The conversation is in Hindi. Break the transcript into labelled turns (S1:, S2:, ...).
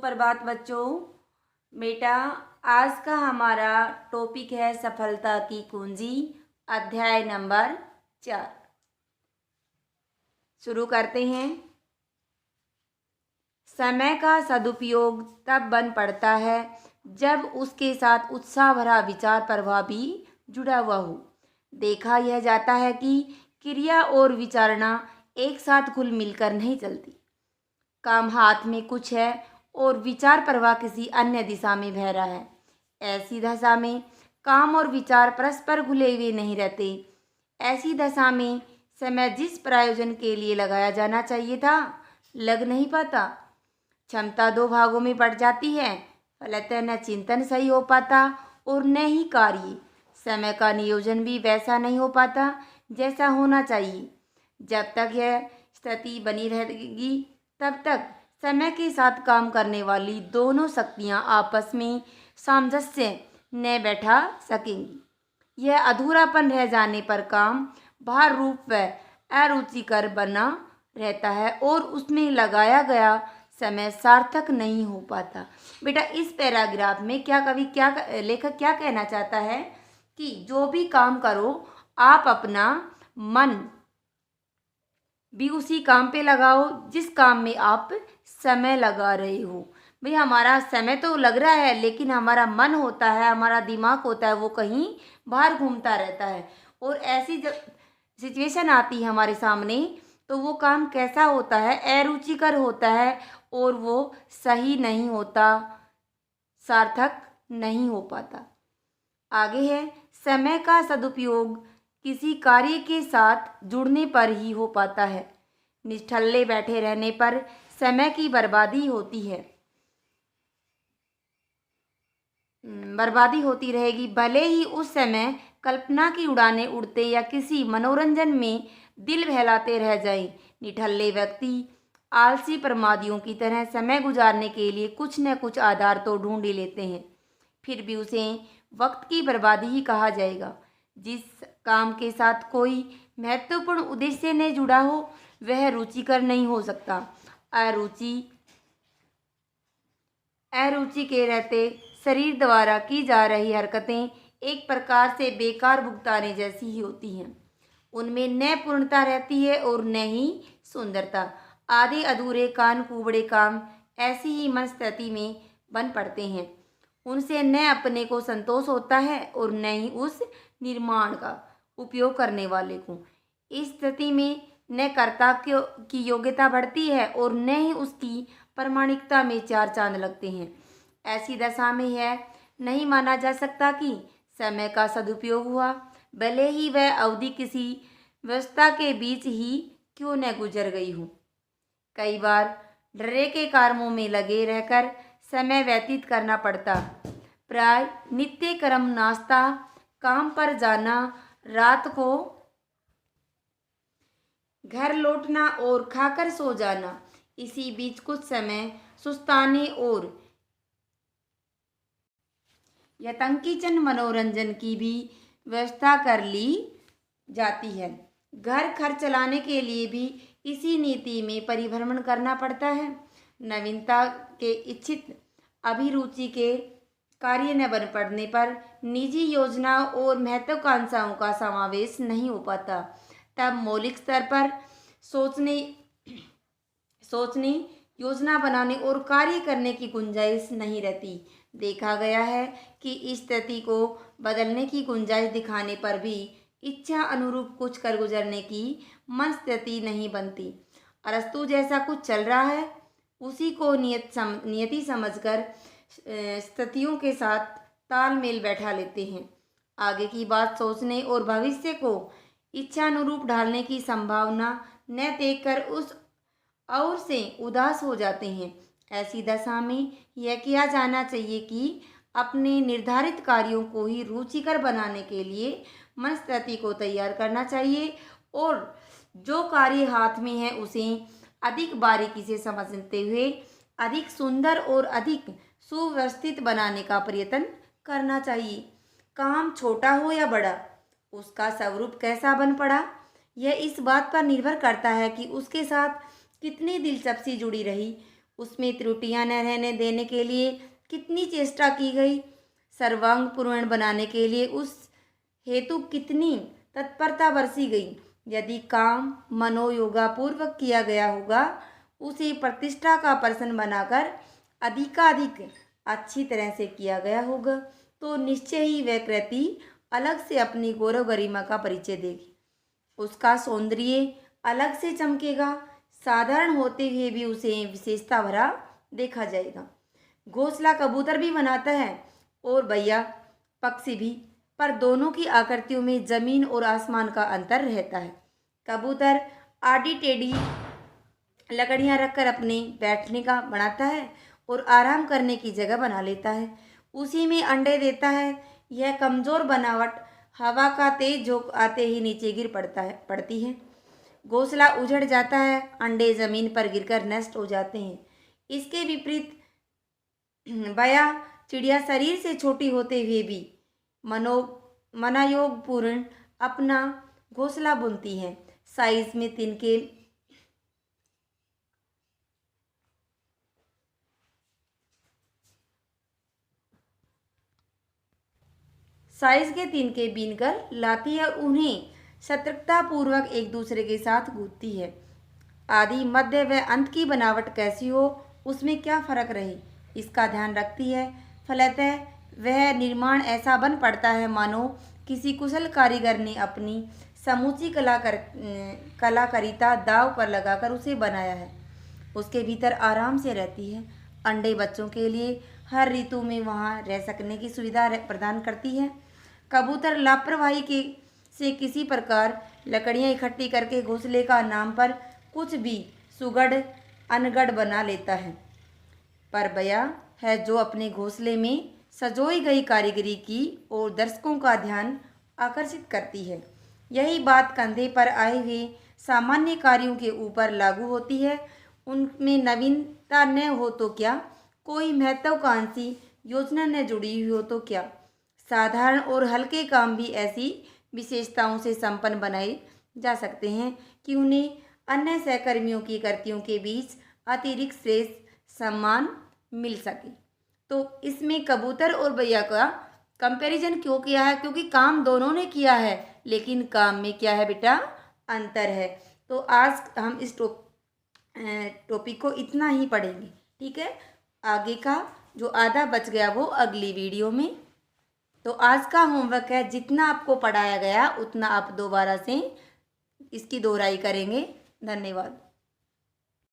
S1: सुप्रभात बच्चों। बेटा, आज का हमारा टॉपिक है सफलता की कुंजी, अध्याय नंबर 4। शुरू करते हैं। समय का सदुपयोग तब बन पड़ता है जब उसके साथ उत्साह भरा विचार प्रवाह भी जुड़ा हुआ हो। देखा यह जाता है कि क्रिया और विचारणा एक साथ घुल मिलकर नहीं चलती। काम हाथ में कुछ है और विचार प्रवाह किसी अन्य दिशा में बह रहा है। ऐसी दशा में काम और विचार परस्पर घुले हुए नहीं रहते। ऐसी दशा में समय जिस प्रयोजन के लिए लगाया जाना चाहिए था, लग नहीं पाता। क्षमता दो भागों में बढ़ जाती है। फलतः न चिंतन सही हो पाता और न ही कार्य। समय का नियोजन भी वैसा नहीं हो पाता जैसा होना चाहिए। जब तक यह स्थिति बनी रहेगी, तब तक समय के साथ काम करने वाली दोनों शक्तियां आपस में सामंजस्य न बैठा सकेंगी। यह अधूरापन रह जाने पर काम भार रूप व अरुचिकर बना रहता है और उसमें लगाया गया समय सार्थक नहीं हो पाता। बेटा, इस पैराग्राफ में लेखक क्या कहना चाहता है कि जो भी काम करो, आप अपना मन भी उसी काम पे लगाओ जिस काम में आप समय लगा रहे हो। भाई, हमारा समय तो लग रहा है, लेकिन हमारा मन होता है, हमारा दिमाग होता है, वो कहीं बाहर घूमता रहता है। और ऐसी जब सिचुएशन आती है हमारे सामने, तो वो काम कैसा होता है, अरुचिकर होता है और वो सही नहीं होता, सार्थक नहीं हो पाता। आगे है, समय का सदुपयोग किसी कार्य के साथ जुड़ने पर ही हो पाता है। निष्ठल्ले बैठे रहने पर समय की बर्बादी होती है, बर्बादी होती रहेगी। भले ही उस समय कल्पना की उड़ानें उड़ते या किसी मनोरंजन में दिल बहलाते रह जाएं। निठल्ले व्यक्ति आलसी प्रमादियों की तरह समय गुजारने के लिए कुछ न कुछ आधार तो ढूंढ ही लेते हैं, फिर भी उसे वक्त की बर्बादी ही कहा जाएगा। जिस काम के साथ कोई महत्वपूर्ण उद्देश्य नहीं जुड़ा हो, वह रुचिकर नहीं हो सकता। अरुचि के रहते शरीर द्वारा की जा रही हरकतें एक प्रकार से बेकार भुगताने जैसी ही होती हैं। उनमें न पूर्णता रहती है और न ही सुंदरता। आधे अधूरे कान कुबड़े काम ऐसी ही मन स्थिति में बन पड़ते हैं। उनसे न अपने को संतोष होता है और न ही उस निर्माण का उपयोग करने वाले को। इस स्थिति में न कर्ता की योग्यता बढ़ती है और न ही उसकी प्रामाणिकता में चार चांद लगते हैं। ऐसी दशा में यह नहीं माना जा सकता कि समय का सदुपयोग हुआ, भले ही वह अवधि किसी व्यवस्था के बीच ही क्यों न गुजर गई हो। कई बार डरे के कामों में लगे रहकर समय व्यतीत करना पड़ता। प्राय नित्य कर्म नाश्ता, काम पर जाना, रात को घर लौटना और खाकर सो जाना, इसी बीच कुछ समय सुस्ताने और यतंकीचन मनोरंजन की भी व्यवस्था कर ली जाती है। घर खर्च चलाने के लिए भी इसी नीति में परिभ्रमण करना पड़ता है। नवीनता के इच्छित अभिरुचि के कार्य न बन पड़ने पर निजी योजनाओं और महत्वाकांक्षाओं का समावेश नहीं हो पाता। तब मौलिक स्तर पर सोचने, योजना बनाने और कार्य करने की गुंजाइश नहीं रहती। देखा गया है कि इस स्थिति को बदलने की गुंजाइश दिखाने पर भी इच्छा अनुरूप कुछ कर गुजरने की मन स्थिति नहीं बनती। अरस्तु जैसा कुछ चल रहा है, उसी को नियति समझकर स्थितियों के साथ तालमेल बैठा लेते हैं। आगे की बात सोचने और भविष्य को इच्छा अनुरूप ढालने की संभावना न देखकर उस और से उदास हो जाते हैं। ऐसी दशा में यह किया जाना चाहिए कि अपने निर्धारित कार्यों को ही रुचिकर बनाने के लिए मन स्थिति को तैयार करना चाहिए और जो कार्य हाथ में है उसे अधिक बारीकी से समझते हुए अधिक सुंदर और अधिक सुव्यवस्थित बनाने का प्रयत्न करना चाहिए। काम छोटा हो या बड़ा, उसका स्वरूप कैसा बन पड़ा, यह इस बात पर निर्भर करता है कि उसके साथ कितनी दिलचस्पी जुड़ी रही, उसमें त्रुटियां न रहने देने के लिए कितनी चेष्टा की गई, सर्वांग पूर्ण बनाने के लिए उस हेतु कितनी तत्परता बरसी गई। यदि काम मनोयोगापूर्वक किया गया होगा, उसे प्रतिष्ठा का प्रश्न बनाकर अधिकाधिक अच्छी तरह से किया गया होगा, तो निश्चय ही वह कृति अलग से अपनी गौरव गरिमा का परिचय देगी। उसका सौंदर्य अलग से चमकेगा, साधारण होते हुए भी उसे विशेषता भरा देखा जाएगा। घोंसला कबूतर भी बनाता है और भैया पक्षी भी, पर दोनों की आकृतियों में जमीन और आसमान का अंतर रहता है। कबूतर आड़ी टेढ़ी लकड़ियां रखकर अपने बैठने का बनाता है और आराम करने की जगह बना लेता है, उसी में अंडे देता है। यह कमजोर बनावट हवा का तेज झोंक आते ही नीचे गिर पड़ती है। घोंसला उजड़ जाता है, अंडे जमीन पर गिरकर नष्ट हो जाते हैं। इसके विपरीत बया चिड़िया शरीर से छोटी होते हुए भी मनायोगपूर्ण अपना घोंसला बुनती है। साइज में तिनके तिनके बीनकर लाती है और उन्हें सतर्कतापूर्वक एक दूसरे के साथ गूंथती है। आदि मध्य व अंत की बनावट कैसी हो, उसमें क्या फर्क रहे, इसका ध्यान रखती है। फलतः वह निर्माण ऐसा बन पड़ता है मानो किसी कुशल कारीगर ने अपनी समूची कलाकारिता दांव पर लगाकर उसे बनाया है। उसके भीतर आराम से रहती है। अंडे बच्चों के लिए हर ऋतु में वहाँ रह सकने की सुविधा प्रदान करती है। कबूतर लापरवाही से किसी प्रकार लकड़ियाँ इकट्ठी करके घोंसले का नाम पर कुछ भी सुगढ़ अनगढ़ बना लेता है, पर बया है जो अपने घोंसले में सजोई गई कारीगरी की और दर्शकों का ध्यान आकर्षित करती है। यही बात कंधे पर आए हुए सामान्य कार्यों के ऊपर लागू होती है। उनमें नवीनता न हो तो क्या, कोई महत्वाकांक्षी योजना न जुड़ी हुई हो तो क्या, साधारण और हल्के काम भी ऐसी विशेषताओं से संपन्न बनाए जा सकते हैं कि उन्हें अन्य सहकर्मियों की कृतियों के बीच अतिरिक्त श्रेष्ठ सम्मान मिल सके। तो इसमें कबूतर और भैया का कंपैरिजन क्यों किया है, क्योंकि काम दोनों ने किया है, लेकिन काम में क्या है बेटा, अंतर है। तो आज हम इस टॉपिक को इतना ही पढ़ेंगे, ठीक है। आगे का जो आधा बच गया वो अगली वीडियो में। तो आज का होमवर्क है, जितना आपको पढ़ाया गया उतना आप दोबारा से इसकी दोहराई करेंगे। धन्यवाद।